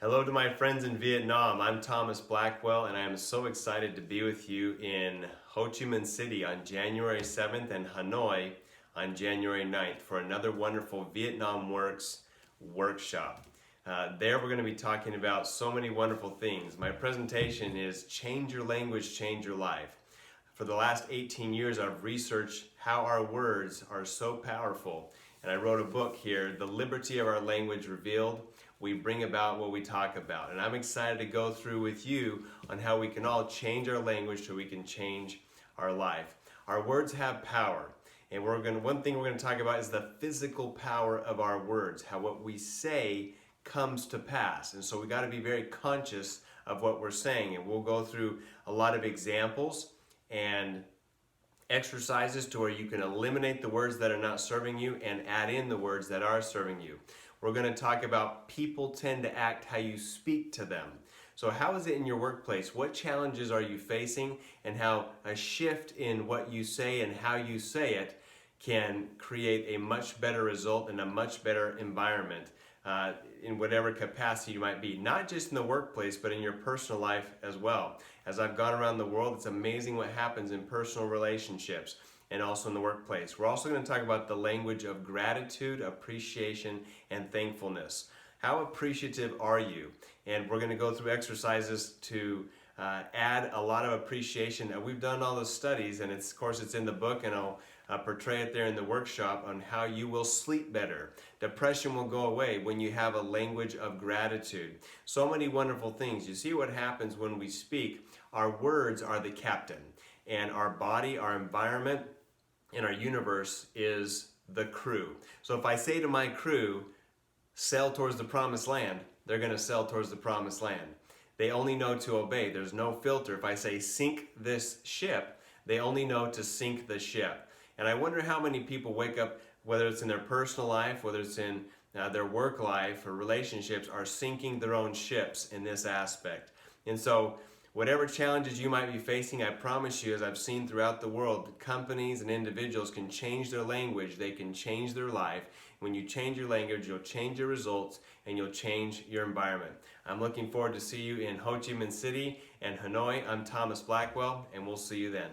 Hello to my friends in Vietnam. I'm Thomas Blackwell and I am so excited to be with you in Ho Chi Minh City on January 7th and Hanoi on January 9th for another wonderful Vietnamworks workshop. There we're going to be talking about so many wonderful things. My presentation is Change Your Language, Change Your Life. For the last 18 years I've researched how our words are so powerful, and I wrote a book here, The Liberty of Our Language Revealed. We bring about what we talk about, and I'm excited to go through with you on how we can all change our language so we can change our life. Our words have power, and one thing we're going to talk about is the physical power of our words, how what we say comes to pass. And so we got to be very conscious of what we're saying, and we'll go through a lot of examples and exercises to where you can eliminate the words that are not serving you and add in the words that are serving you. We're going to talk about people tend to act how you speak to them. So how is it in your workplace? What challenges are you facing, and how a shift in what you say and how you say it can create a much better result and a much better environment in whatever capacity you might be, not just in the workplace, but in your personal life as well. As I've gone around the world, it's amazing what happens in personal relationships and also in the workplace. We're also going to talk about the language of gratitude, appreciation, and thankfulness. How appreciative are you? And we're going to go through exercises to add a lot of appreciation. We've done all the studies, and of course it's in the book, and I'll portray it there in the workshop on how you will sleep better. Depression will go away when you have a language of gratitude. So many wonderful things. You see what happens when we speak. Our words are the captain, and our body, our environment, and our universe is the crew. So if I say to my crew, sail towards the promised land, they're going to sail towards the promised land. They only know to obey. There's no filter. If I say sink this ship, they only know to sink the ship. And I wonder how many people wake up, whether it's in their personal life, whether it's in their work life or relationships, are sinking their own ships in this aspect. And so whatever challenges you might be facing, I promise you, as I've seen throughout the world, companies and individuals can change their language, they can change their life. When you change your language, you'll change your results and you'll change your environment. I'm looking forward to see you in Ho Chi Minh City and Hanoi. I'm Thomas Blackwell, and we'll see you then.